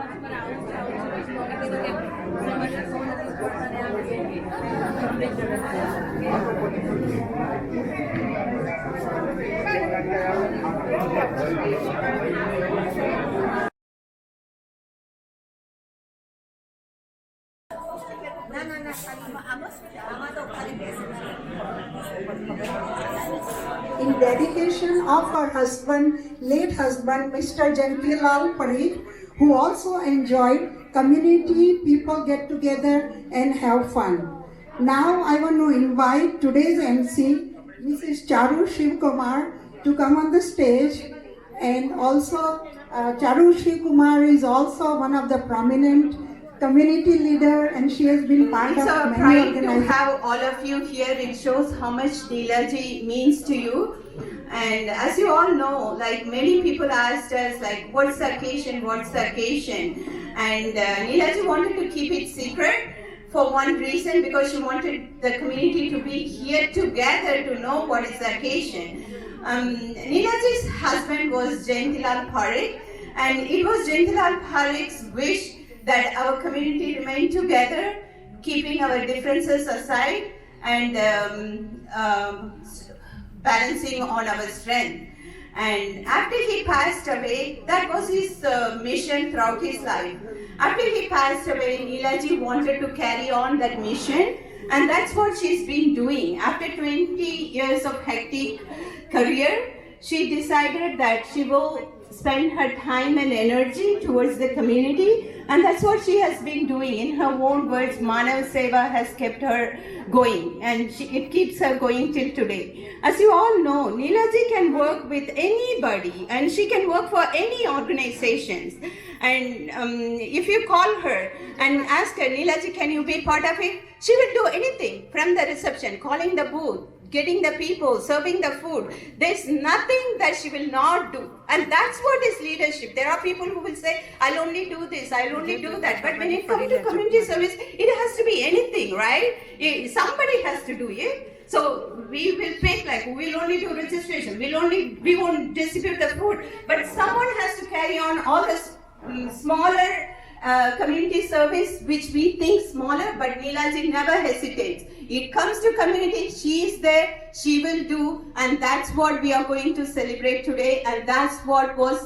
In dedication of her husband, late husband, Mr. Jantilal Parikh, who also enjoyed community, people get together and have fun. Now I want to invite today's MC, Mrs. Charu Shivkumar, to come on the stage. And also, Charu Shivkumar is also one of the prominent community leader, and she has been part of many organizations. To have all of you here, it shows how much Neelaji means to you. And as you all know, like many people asked us, like, what's the occasion, what's the occasion? And Neelaji wanted to keep it secret for one reason, because she wanted the community to be here together to know what is the occasion. Neelaji's husband was Jantilal Parikh, and it was Jantilal Parikh's wish that our community remain together, keeping our differences aside and balancing on our strength. And after he passed away, that was his mission throughout his life. After he passed away, Neelaji wanted to carry on that mission, and that's what she's been doing. After 20 years of hectic career, she decided that she will spend her time and energy towards the community, and that's what she has been doing. In her own words, Manav Seva has kept her going, and it keeps her going till today. As you all know, Neelaji can work with anybody, and she can work for any organizations. And if you call her and ask her, Neelaji, can you be part of it? She will do anything, from the reception, calling the booth, getting the people, serving the food. There's nothing that she will not do. And that's what is leadership. There are people who will say, I'll only do this, I'll only do that. But when it comes to community service, it has to be anything, right? Somebody has to do it. So we will pick, like, we'll only do registration, we won't distribute the food. But someone has to carry on all the smaller community service, which we think smaller, but Neelaji never hesitates. It comes to community, she is there, she will do, and that's what we are going to celebrate today, and that's what was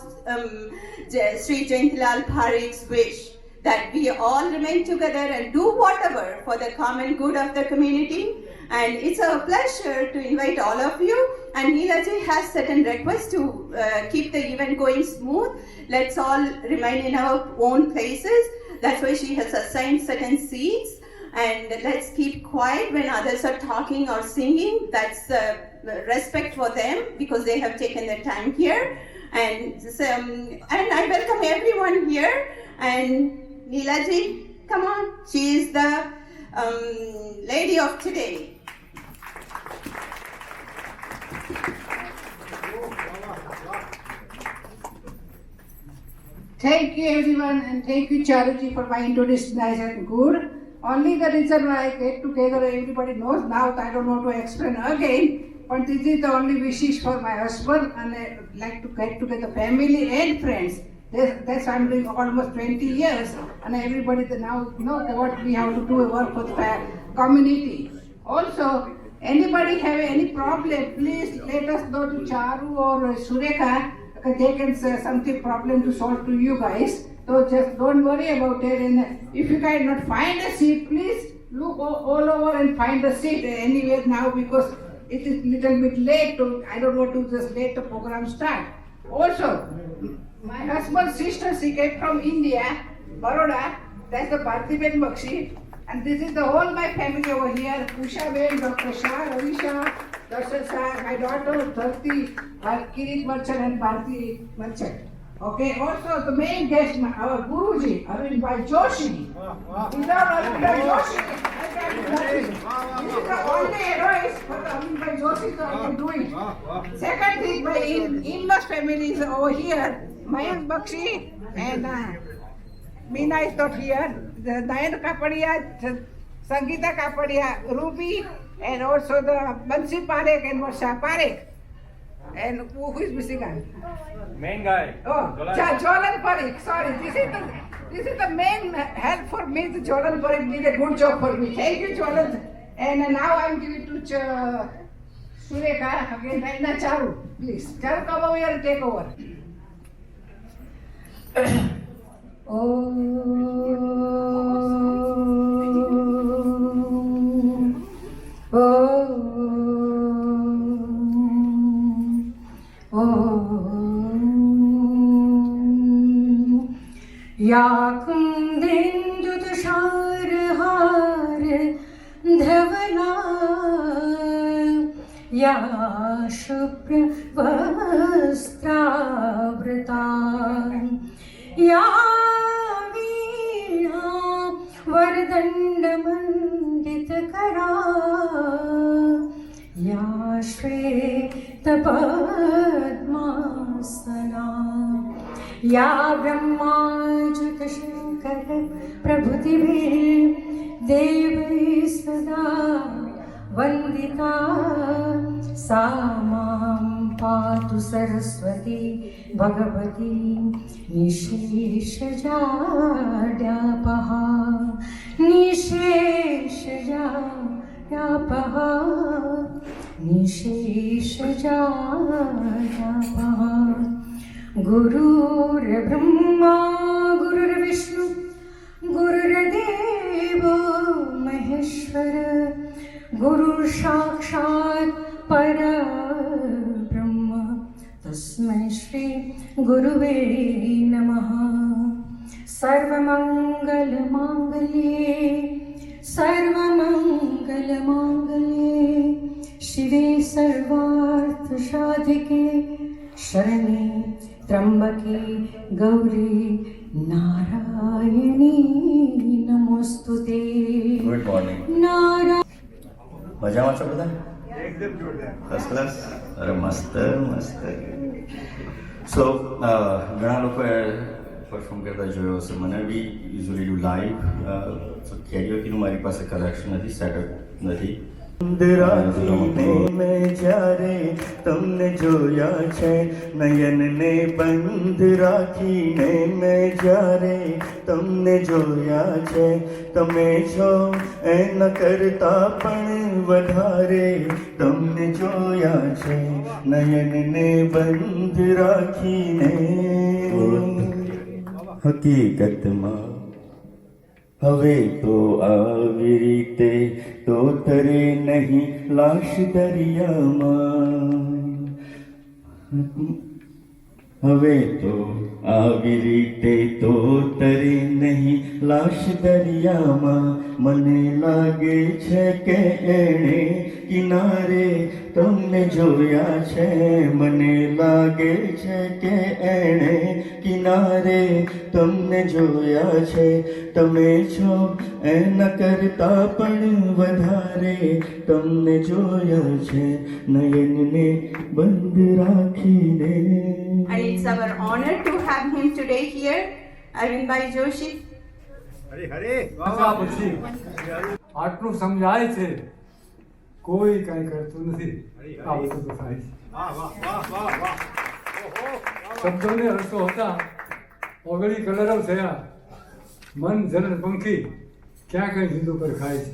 Sri Jantilal Parikh's wish, that we all remain together and do whatever for the common good of the community. And it's a pleasure to invite all of you, and Neelaji has certain requests to keep the event going smooth. Let's all remain in our own places. That's why she has assigned certain seats, and let's keep quiet when others are talking or singing. That's respect for them, because they have taken their time here. And I welcome everyone here. And Neelaji, come on, she is the lady of today. Thank you everyone, and thank you Charuji for my introduction. Nice and good. Only the reason why I get together, everybody knows now, I don't know to explain again, but this is the only wishes for my husband, and I like to get together family and friends. That's I'm doing almost 20 years, and everybody now know what we have to do, work for the community. Also, anybody have any problem, please let us know to Charu or Surekha. They can say something problem to solve to you guys. So just don't worry about it. And if you cannot find a seat, please look all over and find a seat anywhere now, because it is little bit late. I don't want to just let the program start. Also, my husband's sister, she came from India, Baroda. That's the Bhartiben Bakshi. And this is the whole my family over here. Usha Ben, Dr. Shah, Ravi Shah, Dr. Shah, my daughter, Dharti, Kirit Merchant and Bharti Merchant. Okay, also the main guest, our Guruji, Arvind Bhai Joshi. Without Arvind Bhai Joshi, I can't do nothing. This is the only heroics for Arvind Bhai Joshi, so I can do it. Second thing, my in-laws family is over here. Mayank Bakshi and Meena is not here. Nayan Kapadia, Sangeeta Kapadia, Ruby, and also the Bansi Parekh and Varsha Parekh. And who is missing? Main guy. Oh, Jolan Parikh. Sorry, this This is the main help for me. The Jordan Parikh did a good job for me. Thank you, Jordan. And now I'm giving to Sureka again. Right now, Charu, please. Charu, come over here and take over. या कुन्देन्दुतुषारहार धवला या शुभ्रवस्त्रावृता या वीणा वरदण्डमण्डितकरा या श्वेतपद्मासना या ब्रह्माच्युतशङ्कर प्रभृतिभिः देवैः सदा वन्दिता सा मां पातु सरस्वती भगवती निशेषजाड्यापः निशेषजाड्यापः निशेषजाड्यापः गुरुर्ब्रह्मा गुरुर्विष्णु गुरुर्देवो महेश्वर गुरुसाक्षात् परब्रह्म तस्मै श्री गुरुवे नमः सर्वमङ्गलमाङ्गल्ये शिवे सर्वार्थसाधिके शरणे त्र्यंबके गौरी नारायणी नमोस्तुते. Good morning. મજામાં છો બધા? એકદમ જોરદાર. First class. અરે મસ્ત મસ્ત. સો ઘણા લોકોએ પરફોર્મ કરતા જોયો હશે. મને બી યુઝ્યુઅલી ડુ લાઈવ. સો કેરીઓકીનું મારી પાસે કલેક્શન નથી, સેટઅપ નથી. રાખીને મેં જ્યારે તમને જોયા છે, નયનને બંધ રાખીને મેં જ્યારે તમને જોયા છે, તમે છો એના કરતા પણ વધારે તમને જોયા છે, નયનને બંધ રાખીને. હકીકતમાં હવે તો આવી રીતે તો તરે નહીં લાશ દરિયામાં. હવે તો આવી રીતે તો તરે નહીં લાશ દરિયામાં. મને લાગે છે કે એણે કિનારે તમને જોયા છે, મને લાગે છે કે એણે કિનારે તમને જોયા છે, તમે છો એના કરતા પણ વધારે તમને જોયા છે, નયનને બંધ રાખીને. And it's our honor to have him today here, Arvindbhai Joshi. પછી આટલું સમજાય છે, કોઈ કાંઈ કરતું નથી. આ બધું તો થાય છે. શબ્દોને રસ્તો હતા, ઓગળી કલરવ થયા, મન જન પંખી ક્યાં કઈ જિંદુ પર ખાય છે.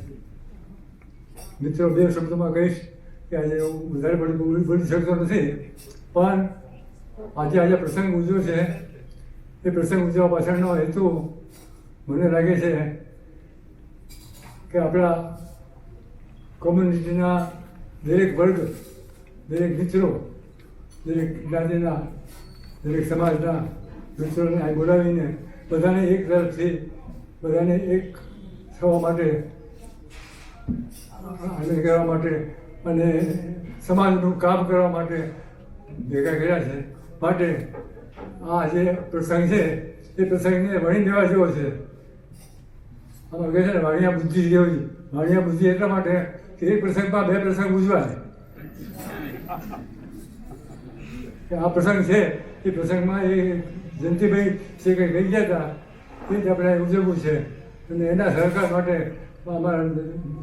મિત્રો, બે શબ્દોમાં કહીશ કે આજે હું વધારે બોલી શકતો નથી, પણ આજે પ્રસંગ ઉજવ્યો છે. એ પ્રસંગ ઉજવવા પાછળનો હેતુ મને લાગે છે કે આપણા કોમ્યુનિટીના દરેક વર્ગ, દરેક મિત્રો, દરેક જ્ઞાતિના, દરેક સમાજના મિત્રોને આ બોલાવીને બધાને એક તરફથી બધાને એક થવા માટે, આનંદ કરવા માટે અને સમાજનું કામ કરવા માટે ભેગા કર્યા છે. માટે આ જે પ્રસંગ છે એ પ્રસંગને વણી લેવા જેવો છે. આમાં કહે છે ને, વાણિયા બુદ્ધિ જેવી. વાણિયા બુદ્ધિ એટલા માટે કે એક પ્રસંગમાં બે પ્રસંગ ઉજવાય. આ પ્રસંગ છે એ પ્રસંગમાં એ જયંતિભાઈ જે કંઈ કહી ગયા હતા એ જ આપણે ઉજવવું છે. અને એના સહકાર માટે અમારા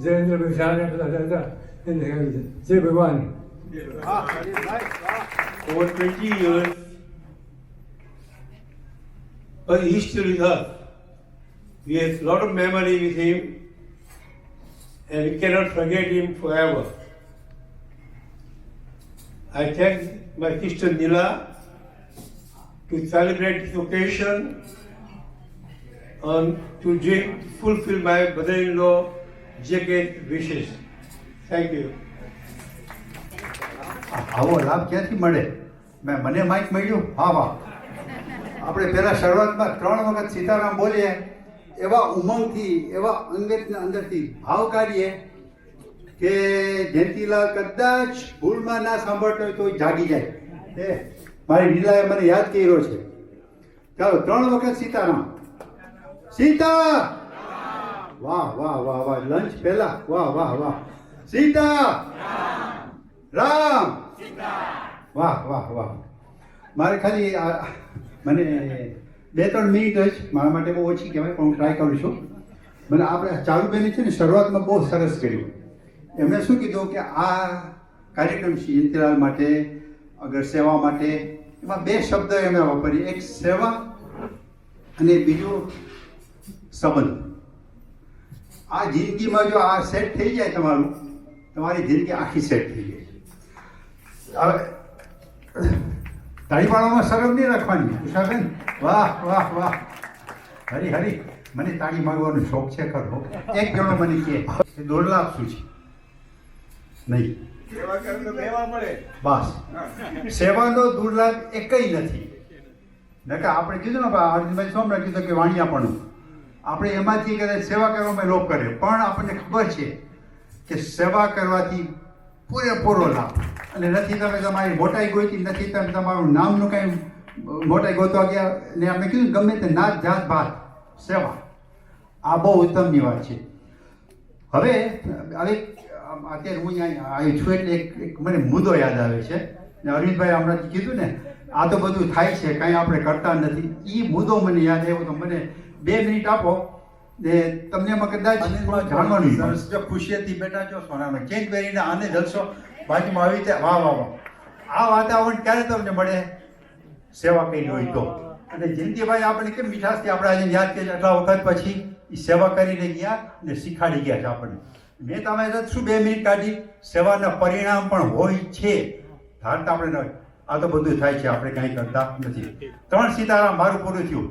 જયેન્દ્રભાઈ શાહને બધા હતા એને કહ્યું છે. જય ભગવાન. Over 20 years, a history We have a lot of memory with him, and we cannot forget him forever. I thank my sister Nila to celebrate this occasion and to fulfill my brother-in-law Jack's wishes. Thank you. આવો લાભ ક્યાંથી મળે? મને Mike મળ્યું? હા વાહ. આપણે પહેલા શરૂઆતમાં 3 વખત સીતારામ બોલીએ, એવા ઉમંગથી, એવા અંદરથી ભાવ કાઢીએ કે જયંતીલાલ કદાચ ભૂલમાં ના સાંભળતો હોય તો જાગી જાય. મારી લીલાએ મને યાદ કર્યો છે. ચાલો 3 વખત સીતારામ. સીતા, વાહ વાહ વાહ વાહ. લંચ પહેલા, વાહ વાહ વાહ. સીતા, રામ, વાહ વાહ વાહ. મારે ખાલી મને 2-3 મિનિટ જ મારા માટે બહુ ઓછી કહેવાય, પણ હું ટ્રાય કરું છું. મને આપણે ચારુબેને છે ને શરૂઆતમાં બહુ સરસ કર્યું. એમણે શું કીધું કે આ કાર્યક્રમ જયંતીલાલ માટે, અગર સેવા માટે, એમાં 2 શબ્દ એમણે વાપરી. એક સેવા અને બીજું સંબંધ. આ જિંદગીમાં જો આ સેટ થઈ જાય તમારું, તમારી જિંદગી આખી સેટ થઈ જાય. હવે તાળીવાળામાં શરમ નહીં રાખવાની. ઉષાબેન, વાહ વાહ વાહ. હરી હરી, મને તાળી મારવાનો શોખ છે ખરો. એક જણો મને કહે દુર્લાભ શું છે? નહીં, બસ સેવાનો દુર્લાભ એકય નથી. નકા આપણે કીધું ને અરવિંદભાઈ સોમરા કીધું કે વાણિયાપણું, આપણે એમાંથી કદાચ સેવા કરવામાં લોભ કરે, પણ આપણને ખબર છે કે સેવા કરવાથી પૂરેપૂરો લાભ. અને નથી તમે તમારી મોટાઈ ગોતી, નથી તમે તમારું નામનું કંઈ મોટાઈ ગોતવા ગયા, ને અમે કીધું ગમે તે નાત જાત ભાત સેવા, આ બહુ ઉત્તમની વાત છે. હવે અત્યારે હું અહીંયા આવ્યો છું એટલે એક મને મુદ્દો યાદ આવે છે. ને અરવિંદભાઈ હમણાં કીધું ને આ તો બધું થાય છે, કાંઈ આપણે કરતા નથી. એ મુદ્દો મને યાદ આવ્યો તો મને 2 મિનિટ આપો ને તમને એમાં કદાચ જાણવાનું. જો ખુશીથી બેઠા છો સોનામાં ચેન્જ પહેરીને આને જલસો બાજુમાં આવી રીતે વાહ વાહ વાહ. આ વાતાવરણ ક્યારે તમને મળે? સેવા કરી હોય તો. અને જયંતિભાઈ આપણે કેમ મીઠાશથી આપણે આજે યાદ કરીએ આટલા વખત પછી એ સેવા કરીને ગયા ને શીખાડી ગયા છે આપણને. મેં તમે શું 2 મિનિટ કાઢી, સેવાના પરિણામ પણ હોય છે. ધારતા આપણે આ તો બધું થાય છે, આપણે કાંઈ કરતા નથી. 3 સીતારામ મારું પૂરું થયું.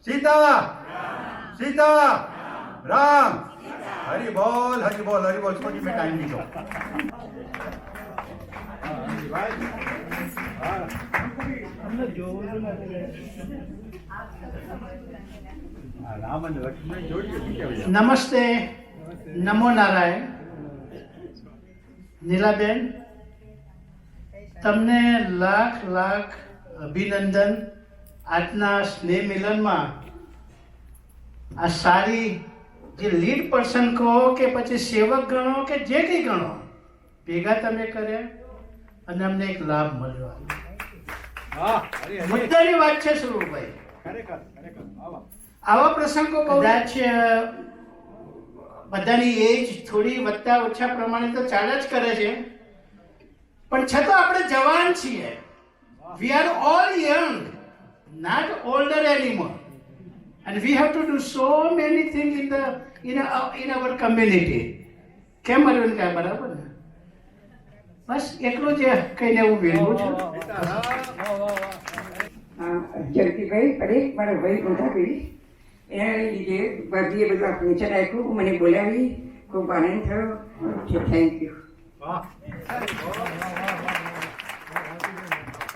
સીતા, સીતા, રામ, હરી બોલ હરી બોલ હરી બોલ. છોડી મેં ટાઈમ લીધો. નમસ્તે, નમો નારાયણ. નીલાબેન, તમને લાખ લાખ અભિનંદન. આજના સ્નેહ મિલનમાં આ સારી જે લીડ પર્સન કહો કે પછી સેવક ગણો કે જે કંઈ ગણો, ભેગા તમે કર્યા અને અમને એક લાભ મળ્યો. મુદ્દાની વાત છે સુરુભાઈ. આવા પ્રસંગો કદાચ બધાની એજ થોડી વધતા ઓછા પ્રમાણે તો ચાલે જ કરે છે, પણ છતાં આપણે જવાન છીએ. We are all young, not older anymore, and we have to do so many things in our community. કેમ અરવિંદ કાંઈ બરાબર ને? બસ એટલું જ કહીને હું વિરમું છું. જયંતિભાઈ પરેખ મારા ભાઈ મોટા ભાઈ, એના લીધે ભાભીએ બધું આપનું આપ્યું, મને બોલાવી, ખૂબ આનંદ થયો. Thank you.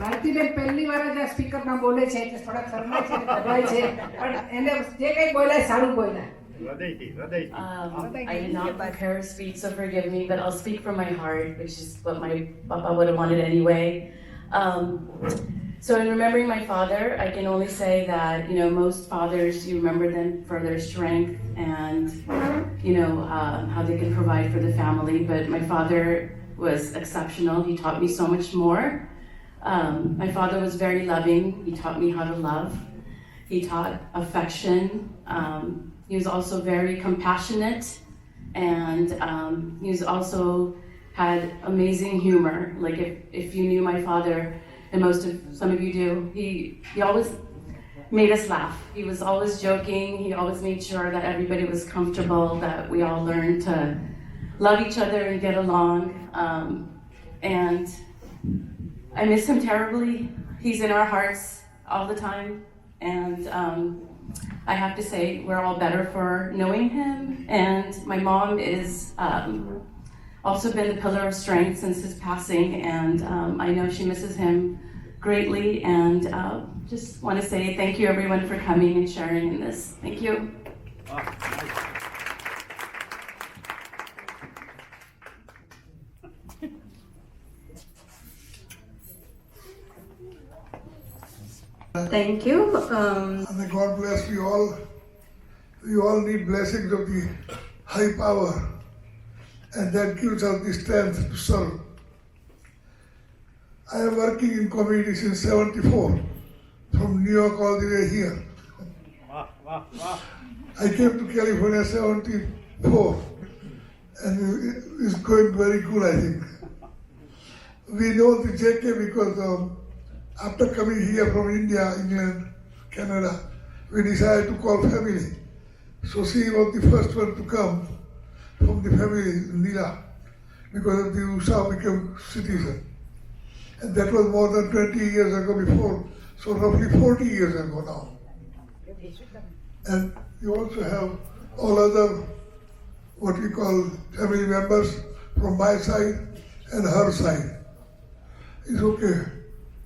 ભારતીબેન પહેલી વાર જ આ સ્પીકરમાં બોલે છે એટલે થોડાક શરમાય છે, ગભરાય છે, પણ એને જે કંઈ બોલાય સારું બોલાય. I did not prepare a speech, so forgive me, but I'll speak from my heart, which is what my papa would have wanted anyway. So in remembering my father, I can only say that, most fathers, you remember them for their strength and, how they can provide for the family. But my father was exceptional. He taught me so much more. My father was very loving. He taught me how to love. He taught affection. He was also very compassionate, and he was also had amazing humor. Like if you knew my father, and some of you do, he always made us laugh. He was always joking. He always made sure that everybody was comfortable, that we all learned to love each other and get along. And I miss him terribly. He's in our hearts all the time. And I have to say, we're all better for knowing him. And my mom is also been the pillar of strength since his passing. And I know she misses him greatly. And just want to say thank you, everyone, for coming and sharing in this. Thank you. Thank you. And may God bless you all. We all need blessings of the high power, and that gives us the strength to serve. I am working in community since '74, from New York all the way here. I came to California '74, and it's going very good, I think. We know the JK because after coming here from India, England, Canada, we decided to call family. So she was the first one to come from the family, Nila, because of the USA became citizen. And that was more than 20 years ago before, so roughly 40 years ago now. And you also have all other, what we call family members from my side and her side. It's okay.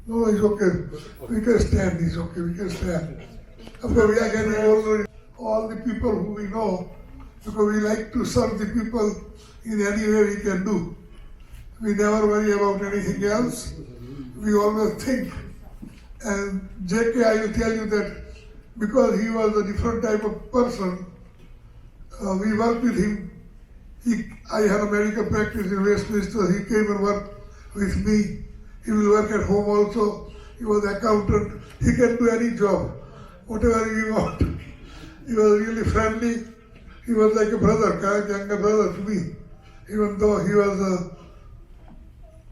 No, it's okay. We can stand, it's okay, we can stand. Of course, we are getting older, all the people who we know, because we like to serve the people in any way we can do. We never worry about anything else. We always think. And JK, I will tell you that because he was a different type of person, we worked with him. I had a medical practice in Westminster. He came and worked with me. He will work at home also. He was an accountant. He can do any job, whatever he want. He was really friendly. He was like a brother, younger brother to me, even though he was a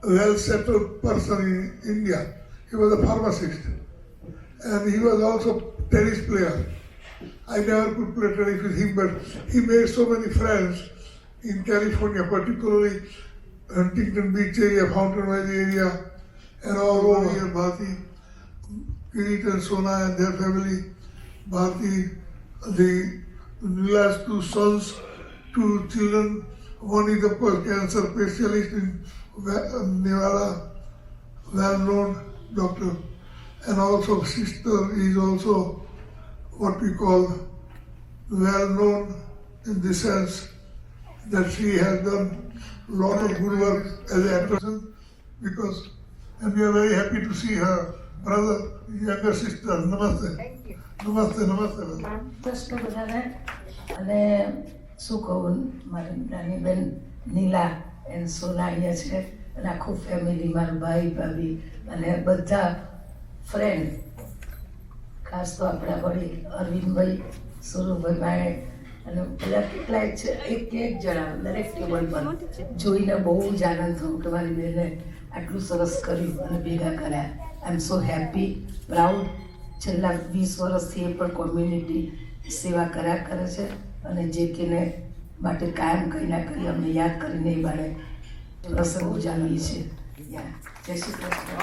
well-settled person in India. He was a pharmacist. And he was also a tennis player. I never could play tennis with him, but he made so many friends in California, particularly Huntington Beach area, Fountain Valley area, and all over here, Bharti, Kirit and Sona and their family, Bharti, Nila's two sons, two children. One is of course cancer specialist in Nevada, well-known doctor, and also sister is also what we call well-known in the sense that she has done a lot of good work as an actress, because, and we are very happy to see her brother, younger sister. Namaste. Thank you. Namaste, namaste. Just બધાને અને શું કહું મારી નાની બેન નીલા and સોના અહીંયા છે અને આખું ફેમિલી મારા ભાઈ ભાભી અને બધા ફ્રેન્ડ ખાસ તો આપણા વડીલ અરવિંદભાઈ સુરુભાઈ માએ અને બધા કેટલાય છે એક જણા દરેક ટેબલ પર જોઈને બહુ જ આનંદ થયો કે મારી બેને આટલું સરસ કર્યું અને ભેગા કર્યા. આઈ એમ સો હેપી, પ્રાઉડ. છેલ્લા 20 વર્ષથી એ પણ કોમ્યુનિટી સેવા કર્યા કરે છે અને જે કેને માટે કાયમ કંઈ ના કરી અમને યાદ કરીને એ બાળે પ્રસંગ ઉજાવીએ છીએ. જય Shri Krishna.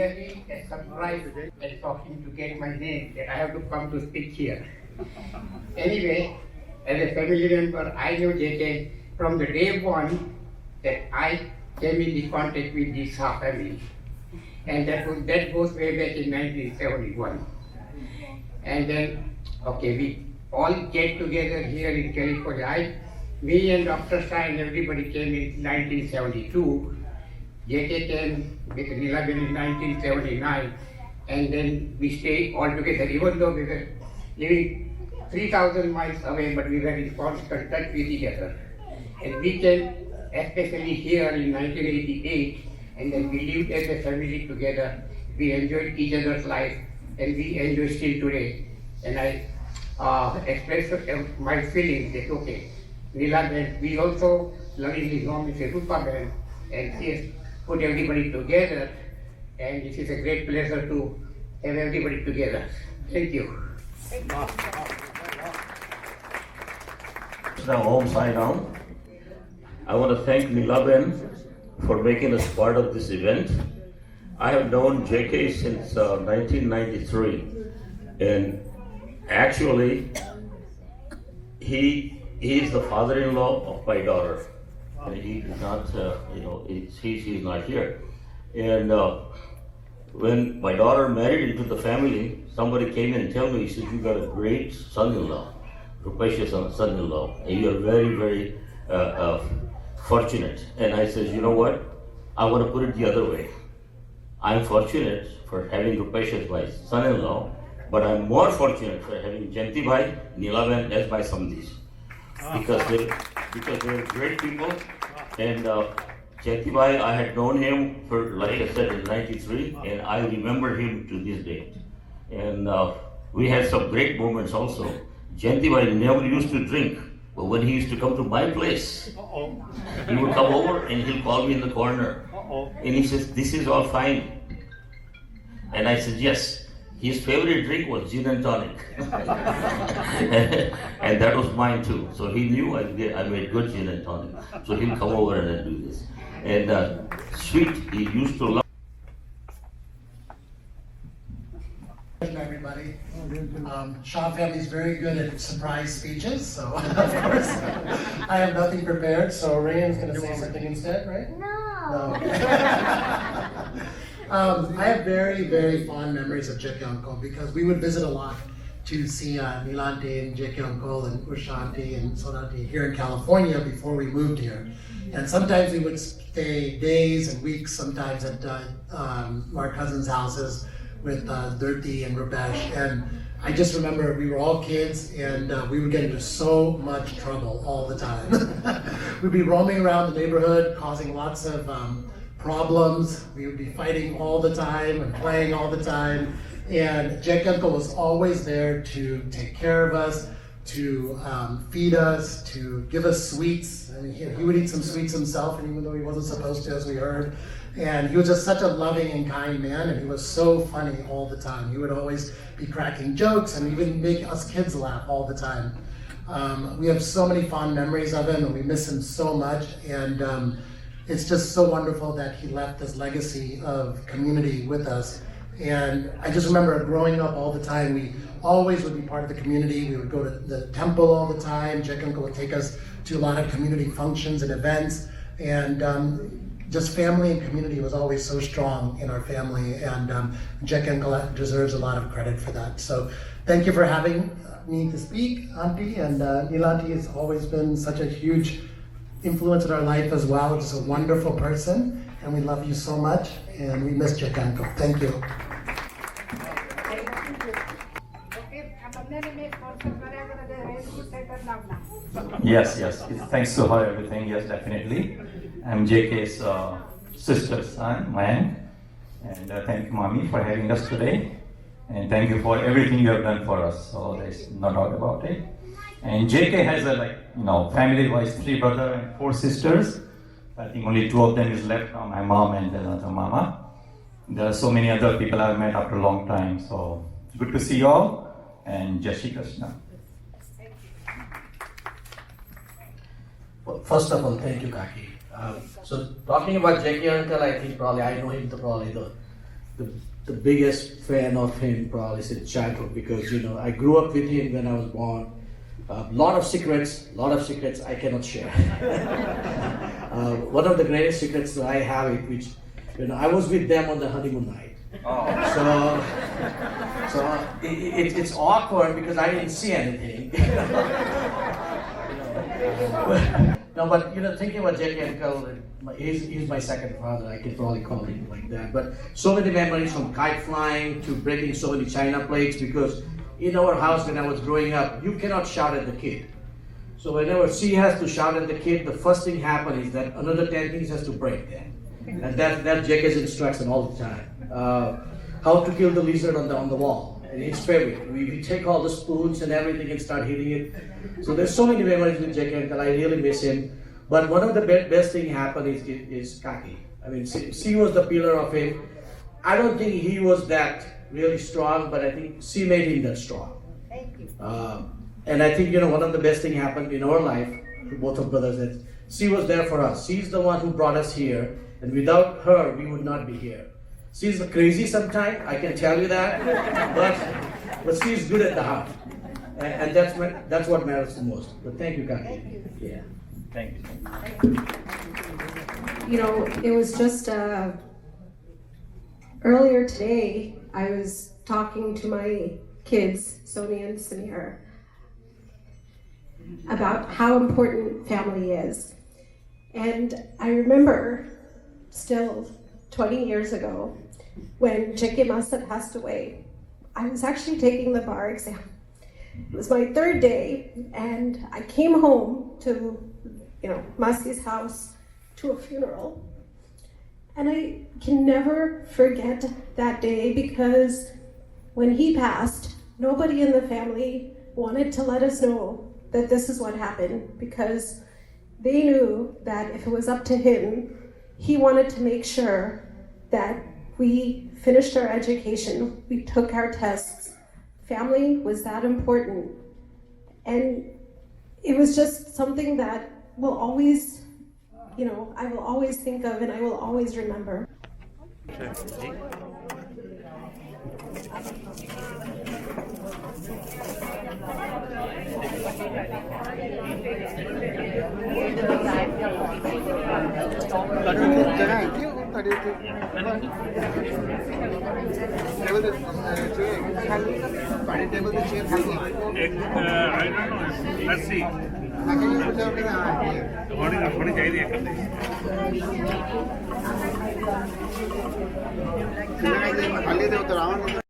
Very surprised at talking to get my name that I have to come to speak here. Anyway, as a family member, I knew JK from the day one that I came in contact with this family. And that goes way back in 1971. And then, okay, we all get together here in California. Me and Dr. Shah and everybody came in 1972. JK came with NILABEN in 1979, and then we stayed all together, even though we were living 3,000 miles away, but we were in constant touch with each other. And we came especially here in 1988, and then we lived as a family together. We enjoyed each other's life, and we enjoy still today. And I expressed my feelings that, okay, NILABEN, we also lovingly know Mrs. Rupa Ben, and she has put everybody together, and it is a great pleasure to have everybody together. Thank you. Now home side down. I want to thank NILABEN for making us part of this event. I have known JK since 1993, and actually he is the father-in-law of my daughter. And he did not, he's not here. And when my daughter married into the family, somebody came in and told me, he said, you got a great son-in-law, rapacious son-in-law, and you are very, very fortunate. And I said, you know what? I want to put it the other way. I'm fortunate for having Rupesh as my son-in-law, but I'm more fortunate for having Jayanti Bhai, NILABEN as my samdis. Because they're great people. And Jayanti Bhai, I had known him for, like I said, in '93, and I remember him to this date. And we had some great moments also. Jayanti Bhai never used to drink, but when he used to come to my place, he would come over and he'll call me in the corner. And he says, this is all fine. And I said, yes. His favorite drink was gin and tonic. And that was mine too. So he knew I made good gin and tonic. So he'll come over and do this. And sweet, he used to love. Everybody. Shaw family is very good at surprise speeches, so of course I have nothing prepared. So Ryan's going to say something instead, right? No. I have very, very fond memories of JK Uncle because we would visit a lot to see Nilante and JK Uncle and Ushanti and Sonati here in California before we moved here. And sometimes we would stay days and weeks sometimes at our cousins' houses with Dirty and Rupesh. And I just remember we were all kids and we would get into so much trouble all the time. We'd be roaming around the neighborhood causing lots of problems. We would be fighting all the time and playing all the time. And Jack Uncle was always there to take care of us, to feed us, to give us sweets. I mean, he would eat some sweets himself, and even though he wasn't supposed to, as we heard. And he was just such a loving and kind man, and he was so funny all the time. He would always be cracking jokes and even make us kids laugh all the time. We have so many fond memories of him, and we miss him so much. And it's just so wonderful that he left this legacy of community with us. And I just remember growing up all the time, we always would be part of the community. We would go to the temple all the time. Jack Uncle would take us to a lot of community functions and events. And just family and community was always so strong in our family. And Jack Uncle deserves a lot of credit for that. So thank you for having me to speak, Auntie. And Nilanti has always been such a huge influence in our life as well. Just a wonderful person. And we love you so much. And we miss Jack Uncle. Thank you. Yes. Thanks to her, everything. Yes, definitely. I'm JK's sister's son, Mayank. And thank you, Mommy, for having us today. And thank you for everything you have done for us. So there's no doubt about it. And JK has family-wise 3 brothers and 4 sisters. I think only 2 of them is left now, my mom and another mama. There are so many other people I've met after a long time. So good to see you all. And Jai Shri Krishna. First of all, thank you, Kaki. So talking about Jackie Uncle, I think probably I know him the biggest fan of him probably since childhood, because I grew up with him when I was born. Lot of secrets I cannot share. One of the greatest secrets that I have is which I was with them on the honeymoon night. So it's awkward because I didn't see anything. No, but thinking about Jackie Uncle, he's my second father. I can probably call him like that. But so many memories, from kite flying to breaking so many china plates, because in our house when I was growing up, you cannot shout at the kid. So whenever she has to shout at the kid, the first thing happens is that another 10 things has to break them. And that's Jackie's instruction all the time. How to kill the lizard on the wall. And his favorite. We take all the spoons and everything and start hitting it. So there's so many memories with Jackie Uncle. I really miss him. But one of the best thing happened is Kaki. I mean, she was the pillar of him. I don't think he was that really strong, but I think she made him that strong. Thank you. And I think, one of the best thing happened in our life, to both of brothers, that she was there for us. She's the one who brought us here, and without her, we would not be here. She's crazy sometimes, I can tell you that, but she's good at the heart. And that's what matters the most. But thank you, Kaki. Thank you. Yeah. Thank you. It was just earlier today, I was talking to my kids, Sonia and Samir, about how important family is. And I remember still 20 years ago when J.K. Masa passed away, I was actually taking the bar exam. It was my third day, and I came home to, Masi's house to a funeral. And I can never forget that day because when he passed, nobody in the family wanted to let us know that this is what happened because they knew that if it was up to him, he wanted to make sure that we finished our education, we took our tests. Family was that important. And it was just something that will always, I will always think of and I will always remember. Let's see. थोड़ी चाहिए खाली दे तो रावण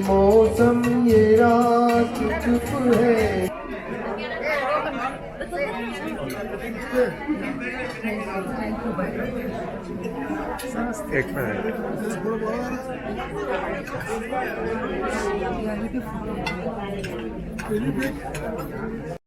मौसम ये रात चुप है एक मिनट